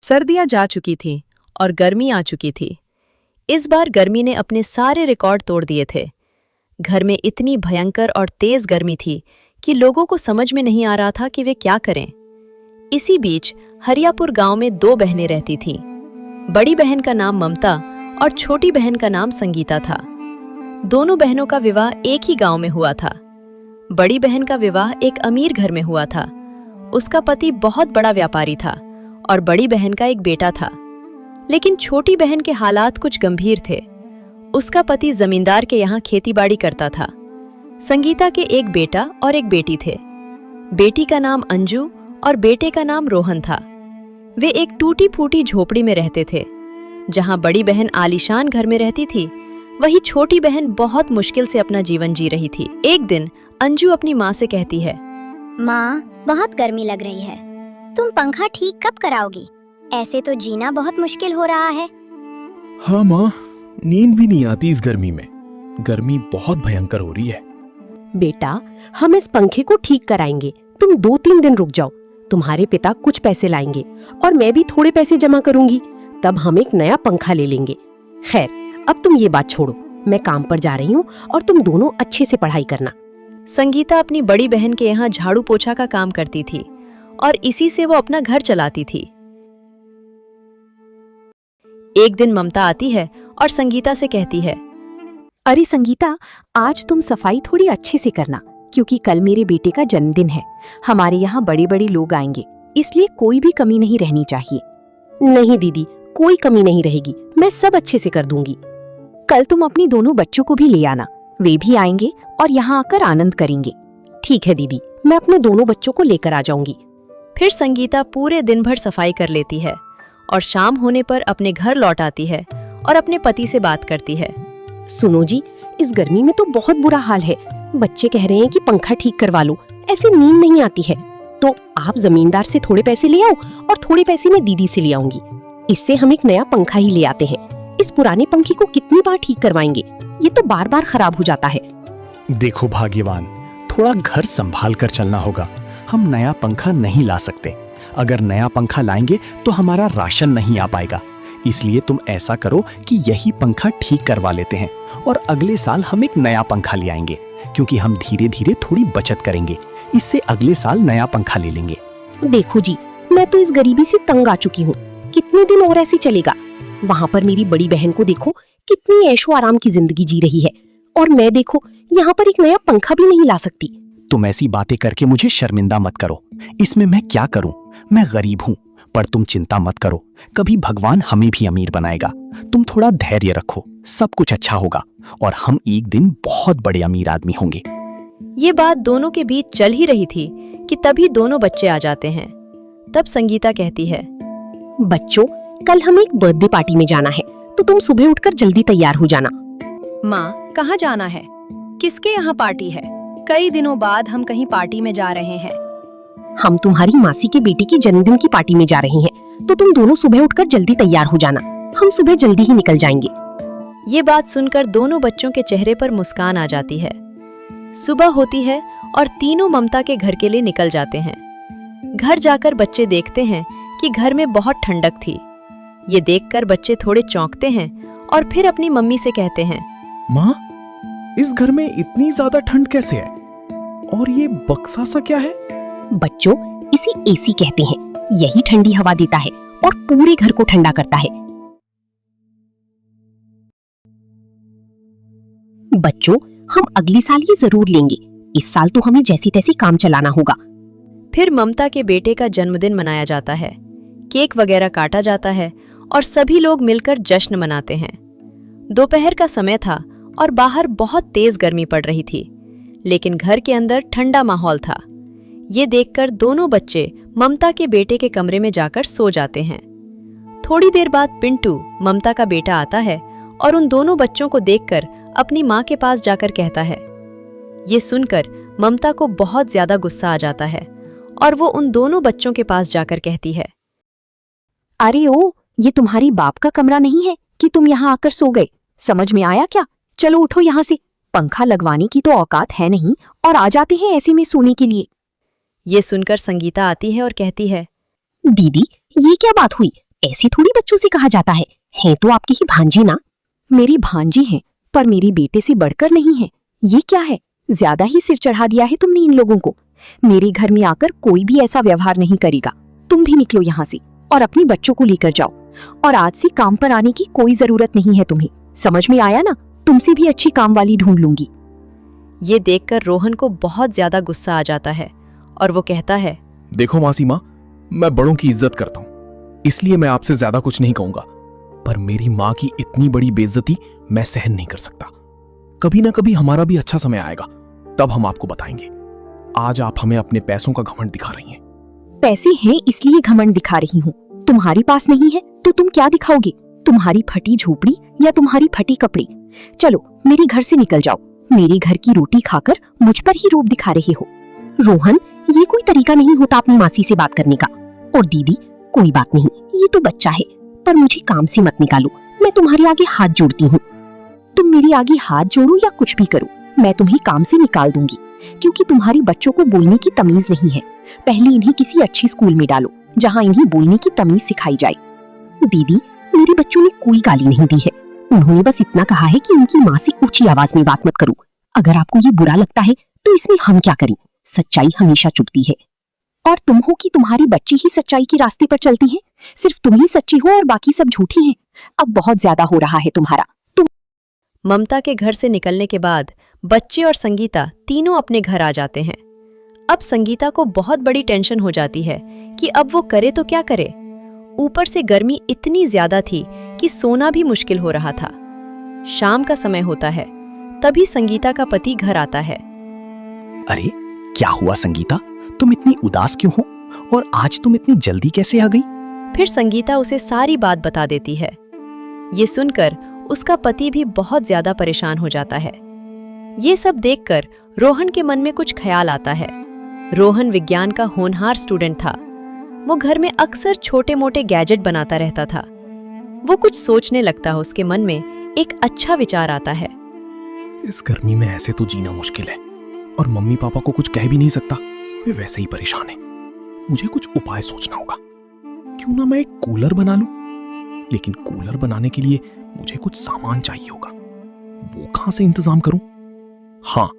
सर्दियां जा चुकी थीं और गर्मी आ चुकी थी। इस बार गर्मी ने अपने सारे रिकॉर्ड तोड़ दिए थे। घर में इतनी भयंकर और तेज गर्मी थी कि लोगों को समझ में नहीं आ रहा था कि वे क्या करें। इसी बीच हरियापुर गांव में दो बहनें रहती थीं। बड़ी बहन का नाम ममता और छोटी बहन का नाम संगीता था। दोनों बहनों का विवाह एक ही गांव में हुआ था। बड़ी बहन का विवाह एक अमीर घर में हुआ था। उसका पति बहुत बड़ा व्यापारी था और बड़ी बहन का एक बेटा था। लेकिन छोटी बहन के हालात कुछ गंभीर थे। उसका पति जमींदार के यहाँ खेतीबाड़ी करता था। संगीता के एक बेटा और एक बेटी थे। बेटी का नाम अंजू और बेटे का नाम रोहन था। वे एक टूटी फूटी झोपड़ी में रहते थे। जहाँ बड़ी बहन आलीशान घर में रहती थी, वही छोटी बहन बहुत मुश्किल से अपना जीवन जी रही थी। एक दिन अंजू अपनी माँ से कहती है, माँ, बहुत गर्मी लग रही है। तुम पंखा ठीक कब कराओगी? ऐसे तो जीना बहुत मुश्किल हो रहा है। हाँ माँ, नींद भी नहीं आती इस गर्मी में। गर्मी बहुत भयंकर हो रही है। बेटा, हम इस पंखे को ठीक कराएंगे। तुम 2-3 दिन रुक जाओ। तुम्हारे पिता कुछ पैसे लाएंगे और मैं भी थोड़े पैसे जमा करूंगी। तब हम एक नया पंखा ले लेंगे। खैर, अब तुम ये बात छोड़ो। मैं काम पर जा रही हूँ और तुम दोनों अच्छे से पढ़ाई करना। संगीता अपनी बड़ी बहन के यहाँ झाड़ू पोछा का काम करती थी और इसी से वो अपना घर चलाती थी। एक दिन ममता आती है और संगीता से कहती है, अरे संगीता, आज तुम सफाई थोड़ी अच्छे से करना, क्योंकि कल मेरे बेटे का जन्मदिन है। हमारे यहाँ बड़े बड़े लोग आएंगे, इसलिए कोई भी कमी नहीं रहनी चाहिए। नहीं दीदी, कोई कमी नहीं रहेगी। मैं सब अच्छे से कर दूंगी। कल तुम अपनी दोनों बच्चों को भी ले आना। वे भी आएंगे और यहाँ आकर आनंद करेंगे। ठीक है दीदी, मैं अपने दोनों बच्चों को लेकर आ जाऊंगी। फिर संगीता पूरे दिन भर सफाई कर लेती है और शाम होने पर अपने घर लौट आती है और अपने पति से बात करती है। सुनो जी, इस गर्मी में तो बहुत बुरा हाल है। बच्चे कह रहे हैं कि पंखा ठीक करवा लो, ऐसे नींद नहीं आती है। तो आप जमींदार से थोड़े पैसे ले आओ और थोड़े पैसे मैं दीदी से ले आऊंगी। इससे हम एक नया पंखा ही ले आते हैं। इस पुराने पंखे को कितनी बार ठीक करवाएंगे? ये तो बार बार खराब हो जाता है। देखो भाग्यवान, थोड़ा घर संभाल कर चलना होगा। हम नया पंखा नहीं ला सकते। अगर नया पंखा लाएंगे तो हमारा राशन नहीं आ पाएगा। इसलिए तुम ऐसा करो कि यही पंखा ठीक करवा लेते हैं और अगले साल हम एक नया पंखा ले आएंगे, क्योंकि हम धीरे धीरे थोड़ी बचत करेंगे। इससे अगले साल नया पंखा ले लेंगे। देखो जी, मैं तो इस गरीबी से तंग आ चुकी हूँ। कितने दिन और ऐसे चलेगा? वहाँ पर मेरी बड़ी बहन को देखो, कितनी ऐशो आराम की जिंदगी जी रही है, और मैं देखो यहाँ पर एक नया पंखा भी नहीं ला सकती। तुम ऐसी बातें करके मुझे शर्मिंदा मत करो। इसमें मैं क्या करूं? मैं गरीब हूं, पर तुम चिंता मत करो। कभी भगवान हमें भी अमीर बनाएगा। तुम थोड़ा धैर्य रखो, सब कुछ अच्छा होगा और हम एक दिन बहुत बड़े अमीर आदमी होंगे। ये बात दोनों के बीच चल ही रही थी कि तभी दोनों बच्चे आ जाते हैं। तब संगीता कहती है, बच्चों, कल हमें एक बर्थडे पार्टी में जाना है, तो तुम सुबह उठकर जल्दी तैयार हो जाना। माँ, कहाँ जाना है? किसके यहाँ पार्टी है? कई दिनों बाद हम कहीं पार्टी में जा रहे हैं। हम तुम्हारी मासी के बेटे की जन्मदिन की पार्टी में जा रहे हैं, तो तुम दोनों सुबह उठकर जल्दी तैयार हो जाना। हम सुबह जल्दी ही निकल जाएंगे। ये बात सुनकर दोनों बच्चों के चेहरे पर मुस्कान आ जाती है। सुबह होती है और तीनों ममता के घर के लिए निकल जाते हैं। घर जाकर बच्चे देखते हैं कि घर में बहुत ठंडक थी। ये देखकर बच्चे थोड़े चौंकते हैं और फिर अपनी मम्मी से कहते हैं, माँ, इस घर में इतनी ज्यादा ठंड कैसे है? और ये बक्सा सा क्या है? बच्चों, इसे एसी कहते हैं। यही ठंडी हवा देता है और पूरे घर को ठंडा करता है। बच्चों, हम अगले साल ये जरूर लेंगे। इस साल तो हमें जैसी तैसी काम चलाना होगा। फिर ममता के बेटे का जन्मदिन मनाया जाता है। केक वगैरह काटा जाता है और सभी लोग मिलकर जश्न मनाते हैं। दोपहर का समय था और बाहर बहुत तेज गर्मी पड़ रही थी, लेकिन घर के अंदर ठंडा माहौल था। ये देखकर दोनों बच्चे ममता के बेटे के कमरे में जाकर सो जाते हैं। थोड़ी देर बाद पिंटू, ममता का बेटा, आता है और उन दोनों बच्चों को देखकर अपनी माँ के पास जाकर कहता है। ये सुनकर ममता को बहुत ज्यादा गुस्सा आ जाता है और वो उन दोनों बच्चों के पास जाकर कहती है, अरे ओ, ये तुम्हारी बाप का कमरा नहीं है कि तुम यहाँ आकर सो गए? समझ में आया क्या? चलो उठो यहाँ से। पंखा लगवाने की तो औकात है नहीं और आ जाते हैं ऐसे में सोने के लिए। ये सुनकर संगीता आती है और कहती है, दीदी, ये क्या बात हुई? ऐसे थोड़ी बच्चों से कहा जाता है तो आपकी ही भांजी ना। मेरी भांजी है, पर मेरी बेटे से बढ़कर नहीं है। ये क्या है, ज्यादा ही सिर चढ़ा दिया है तुमने इन लोगों को। मेरे घर में आकर कोई भी ऐसा व्यवहार नहीं करेगा। तुम भी निकलो यहाँ से और अपने बच्चों को लेकर जाओ। और आज से काम पर आने की कोई जरूरत नहीं है तुम्हें, समझ में आया ना? तुमसे भी अच्छी काम वाली ढूंढ लूंगी। ये देखकर रोहन को बहुत ज्यादा गुस्सा आ जाता है और वो कहता है, देखो मासी माँ, मैं बड़ों की इज्जत करता हूँ, इसलिए मैं आपसे ज्यादा कुछ नहीं कहूंगा, पर मेरी माँ की इतनी बड़ी बेइज्जती मैं सहन नहीं कर सकता। कभी ना कभी हमारा भी अच्छा समय आएगा, तब हम आपको बताएंगे। आज आप हमें अपने पैसों का घमंड दिखा रही हैं। पैसे हैं इसलिए घमंड दिखा रही हूँ। तुम्हारे पास नहीं है तो तुम क्या दिखाओगे? तुम्हारी फटी झोपड़ी या तुम्हारी फटी कपड़े? चलो मेरे घर से निकल जाओ। मेरे घर की रोटी खाकर मुझ पर ही रूप दिखा रहे हो। रोहन, ये कोई तरीका नहीं होता अपनी मासी से बात करने का। और दीदी, कोई बात नहीं, ये तो बच्चा है, पर मुझे काम से मत निकालो। मैं तुम्हारे आगे हाथ जोड़ती हूँ। तुम मेरे आगे हाथ जोड़ो या कुछ भी करो, मैं तुम्हें काम से निकाल दूंगी, क्योंकि तुम्हारे बच्चों को बोलने की तमीज नहीं है। पहले इन्हें किसी अच्छी स्कूल में डालो जहाँ इन्हें बोलने की तमीज सिखाई जाए। दीदी, मेरे बच्चों ने कोई गाली नहीं दी है। उन्होंने बस इतना कहा है कि उनकी माँ से ऊंची आवाज में बात मत करो। अगर आपको ये बुरा लगता है तो इसमें हम क्या करें? सच्चाई हमेशा चुभती है। और तुम हो कि तुम्हारी बच्ची ही सच्चाई के रास्ते पर चलती है। सिर्फ तुम ही सच्ची हो और बाकी सब झूठी हैं। अब बहुत ज्यादा हो रहा है तुम्हारा। ममता के घर से निकलने के बाद बच्चे और संगीता तीनों अपने घर आ जाते हैं। अब संगीता को बहुत बड़ी टेंशन हो जाती है कि अब वो करे तो क्या करे। ऊपर से गर्मी इतनी ज्यादा थी कि सोना भी मुश्किल हो रहा था। शाम का समय होता है, तभी संगीता का पति घर आता है। अरे क्या हुआ संगीता, तुम इतनी उदास क्यों हो? और आज तुम इतनी जल्दी कैसे आ गई? फिर संगीता उसे सारी बात बता देती है। ये सुनकर उसका पति भी बहुत ज्यादा परेशान हो जाता है। ये सब देखकर रोहन के मन में कुछ ख्याल आता है। रोहन विज्ञान का होनहार स्टूडेंट था। वो घर में अक्सर छोटे मोटे गैजेट बनाता रहता था। वो कुछ सोचने लगता है। उसके मन में एक अच्छा विचार आता है। इस गर्मी में ऐसे तो जीना मुश्किल है, और मम्मी पापा को कुछ कह भी नहीं सकता, वे वैसे ही परेशान हैं। मुझे कुछ उपाय सोचना होगा। क्यों ना मैं एक कूलर बना लूं? लेकिन कूलर बनाने के लिए मुझे कुछ सामान चाहिए होगा। वो कहां से इंतजाम करूं? हाँ,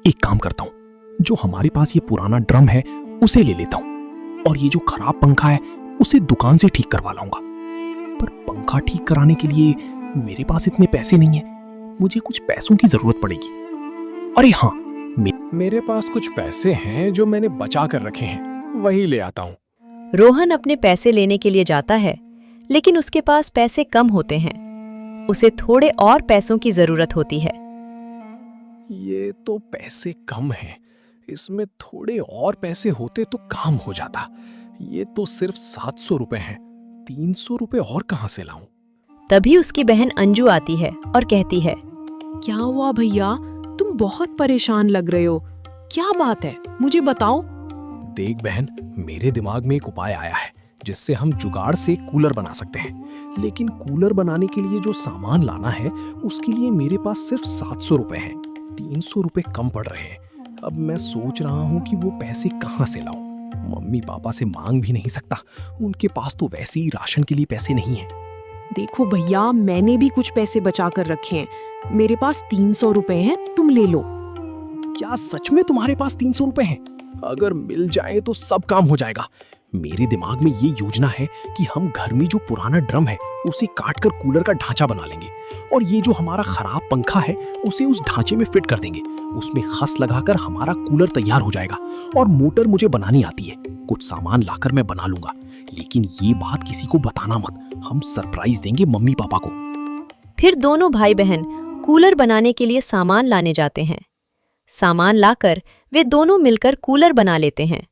एक काम करता हूं, जो हमारे पास ये पुराना ड्रम है उसे ले लेता हूं, और ये जो खराब पंखा है उसे दुकान से ठीक करवा लाऊंगा। पर पंखा ठीक कराने के लिए मेरे पास इतने पैसे नहीं है। मुझे कुछ पैसों की जरूरत पड़ेगी। अरे हाँ, मेरे पास कुछ पैसे हैं जो मैंने बचा कर रखे हैं, वही ले आता हूँ। रोहन अपने पैसे लेने के लिए जाता है, लेकिन उसके पास पैसे कम होते हैं। उसे थोड़े और पैसों की जरूरत होती है। ये तो पैसे कम हैं, इसमें थोड़े और पैसे होते तो काम हो जाता। ये तो सिर्फ 700 रुपए हैं, 300 रुपए और कहाँ से लाऊं? तभी उसकी बहन अंजू आती है और कहती है, क्या हुआ भैया, तुम बहुत परेशान लग रहे हो, क्या बात है, मुझे बताओ। देख बहन, मेरे दिमाग में एक उपाय आया है जिससे हम जुगाड़ से कूलर बना सकते हैं। लेकिन कूलर बनाने के लिए जो सामान लाना है उसके लिए मेरे पास सिर्फ 700 रुपए हैं, 300 रुपए कम पड़ रहे हैं। अब मैं सोच रहा हूँ कि वो पैसे कहाँ से लाऊं। मम्मी पापा से मांग भी नहीं सकता, उनके पास तो वैसे ही राशन के लिए पैसे नहीं हैं। देखो भैया, मैंने भी कुछ पैसे बचा कर रखे हैं, मेरे पास 300 रुपए हैं, तुम ले लो। क्या सच में तुम्हारे पास 300 रुपए हैं? अगर मिल जाए तो सब काम हो जाएगा। मेरे दिमाग में ये योजना है कि हम घर में जो पुराना ड्रम है उसे काट कर कूलर का ढांचा बना लेंगे, और ये जो हमारा खराब पंखा है उसे उस ढांचे में फिट कर देंगे। उसमें खस लगाकर हमारा कूलर तैयार हो जाएगा। और मोटर मुझे बनानी आती है, कुछ सामान लाकर मैं बना लूंगा। लेकिन ये बात किसी को बताना मत, हम सरप्राइज देंगे मम्मी पापा को। फिर दोनों भाई बहन कूलर बनाने के लिए सामान लाने जाते हैं। सामान लाकर वे दोनों मिलकर कूलर बना लेते हैं।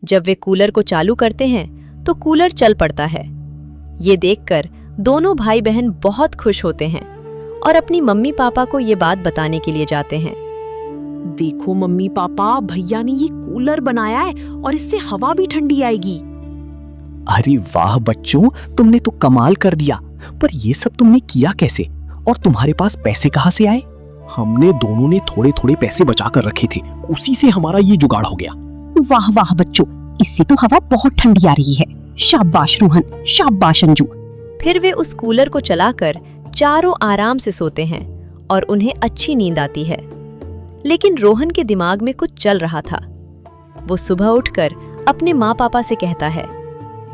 जब वे कूलर को चालू करते हैं तो कूलर चल पड़ता है। ये देखकर दोनों भाई बहन बहुत खुश होते हैं और अपनी मम्मी पापा को ये बात बताने के लिए जाते हैं। देखो मम्मी पापा, भैया ने ये कूलर बनाया है और इससे हवा भी ठंडी आएगी। अरे वाह बच्चों, तुमने तो कमाल कर दिया। पर ये सब तुमने किया कैसे? और तुम्हारे पास पैसे कहाँ से आए? हमने दोनों ने थोड़े थोड़े पैसे बचा कर रखे थे, उसी से हमारा ये जुगाड़ हो गया। वाह वाह बच्चों, इससे तो हवा बहुत ठंडी आ रही है। शाबाश रोहन, शाबाश अंजू। फिर वे उस कूलर को चलाकर चारों आराम से सोते हैं और उन्हें अच्छी नींद आती है। लेकिन रोहन के दिमाग में कुछ चल रहा था। वो सुबह उठकर अपने माँ पापा से कहता है,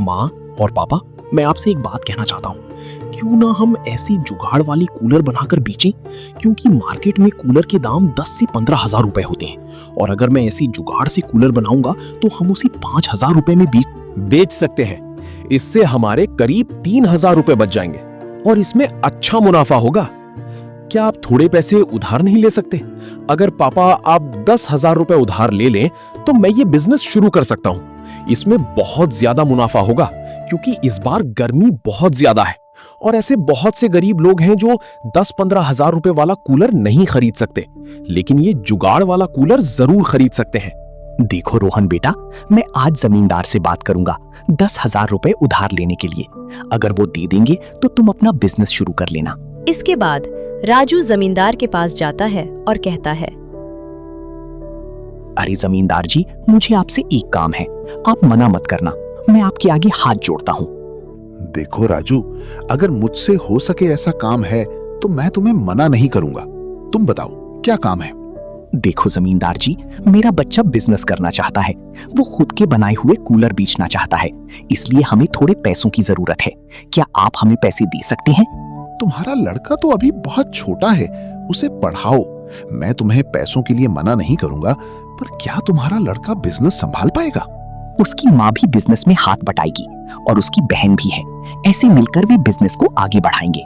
माँ और पापा, मैं आपसे एक बात कहना चाहता हूँ। क्यों ना हम ऐसी जुगाड़ वाली कूलर बनाकर बेचें, क्योंकि मार्केट में कूलर के दाम 10 से 15 हजार रुपए होते हैं, और अगर मैं ऐसी जुगाड़ से कूलर बनाऊंगा तो हम उसे 5,000 रुपए में बेच सकते हैं। इससे हमारे करीब 3,000 रुपए बच जाएंगे और इसमें अच्छा मुनाफा होगा। क्या आप थोड़े पैसे उधार नहीं ले सकते? अगर पापा आप 10,000 रुपए उधार ले लें तो मैं ये बिजनेस शुरू कर सकता हूँ। इसमें बहुत ज्यादा मुनाफा होगा क्योंकि इस बार गर्मी बहुत ज्यादा है और ऐसे बहुत से गरीब लोग हैं जो 10-15 हजार रुपए वाला कूलर नहीं खरीद सकते, लेकिन ये जुगाड़ वाला कूलर जरूर खरीद सकते हैं। देखो रोहन बेटा, मैं आज जमींदार से बात करूंगा 10,000 रुपए उधार लेने के लिए। अगर वो दे देंगे तो तुम अपना बिजनेस शुरू कर लेना। इसके बाद राजू जमींदार के पास जाता है और कहता है, अरे जमींदार जी, मुझे आपसे एक काम है, आप मना मत करना, मैं आपके आगे हाथ जोड़ता हूँ। देखो राजू, अगर मुझसे हो सके ऐसा काम है तो मैं तुम्हें मना नहीं करूंगा। तुम बताओ क्या काम है? देखो जमींदार जी, मेरा बच्चा बिजनेस करना चाहता है। वो खुद के बनाए हुए कूलर बेचना चाहता है, इसलिए हमें थोड़े पैसों की जरूरत है। क्या आप हमें पैसे दे सकते हैं? तुम्हारा लड़का तो अभी बहुत छोटा है, उसे पढ़ाओ। मैं तुम्हें पैसों के लिए मना नहीं करूंगा, पर क्या तुम्हारा लड़का बिजनेस संभाल पाएगा? उसकी माँ भी बिजनेस में हाथ बटाएगी और उसकी बहन भी है। ऐसे मिलकर भी बिजनेस को आगे बढ़ाएंगे।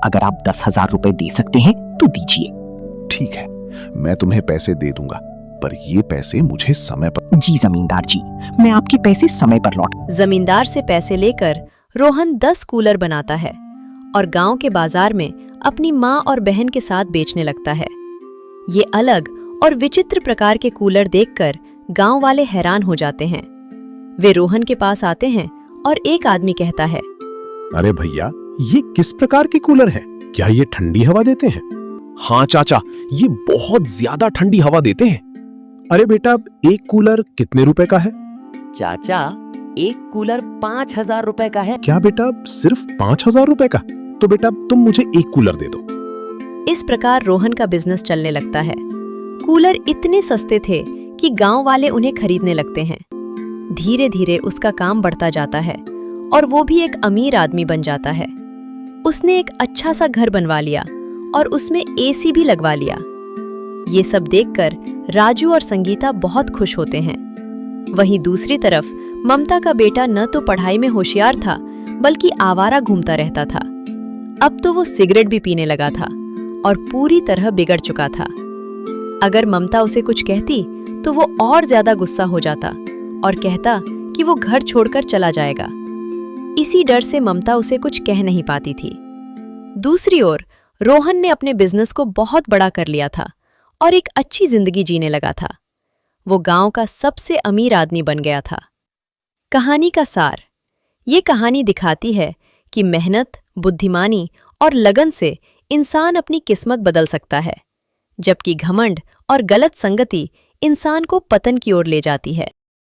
अगर आप 10,000 रुपए दे सकते हैं तो दीजिए। ठीक है, मैं तुम्हें पैसे दे दूंगा, पर ये पैसे मुझे समय पर। जी जमींदार जी, मैं आपके पैसे समय पर लौट। जमींदार से पैसे लेकर रोहन 10 कूलर बनाता है और गांव के बाजार में अपनी माँ और बहन के साथ बेचने लगता है। ये अलग और विचित्र प्रकार के कूलर देखकर गांव वाले हैरान हो जाते हैं। वे रोहन के पास आते हैं और एक आदमी कहता है, अरे भैया, ये किस प्रकार के कूलर है? क्या ये ठंडी हवा देते हैं? हाँ चाचा, ये बहुत ज्यादा ठंडी हवा देते हैं। अरे बेटा, एक कूलर कितने रुपए का है? चाचा, एक कूलर 5,000 रुपए का है। क्या बेटा, सिर्फ 5,000 रुपए का? तो बेटा तुम मुझे एक कूलर दे दो। इस प्रकार रोहन का बिजनेस चलने लगता है। कूलर इतने सस्ते थे कि गांव वाले उन्हें खरीदने लगते हैं। धीरे धीरे उसका काम बढ़ता जाता है और वो भी एक अमीर आदमी बन जाता है। उसने एक अच्छा सा घर बनवा लिया और उसमें एसी भी लगवा लिया। ये सब देखकर राजू और संगीता बहुत खुश होते हैं। वहीं दूसरी तरफ ममता का बेटा न तो पढ़ाई में होशियार था, बल्कि आवारा घूमता रहता था। अब तो वो सिगरेट भी पीने लगा था और पूरी तरह बिगड़ चुका था। अगर ममता उसे कुछ कहती तो वो और ज्यादा गुस्सा हो जाता और कहता कि वो घर छोड़कर चला जाएगा। इसी डर से ममता उसे कुछ कह नहीं पाती थी। दूसरी ओर रोहन ने अपने बिजनेस को बहुत बड़ा कर लिया था और एक अच्छी जिंदगी जीने लगा था। वो गांव का सबसे अमीर आदमी बन गया था। कहानी का सार: ये कहानी दिखाती है कि मेहनत, बुद्धिमानी और लगन से इंसान अपनी किस्मत बदल सकता है, जबकि घमंड और गलत संगति इंसान को पतन की ओर ले जाती है।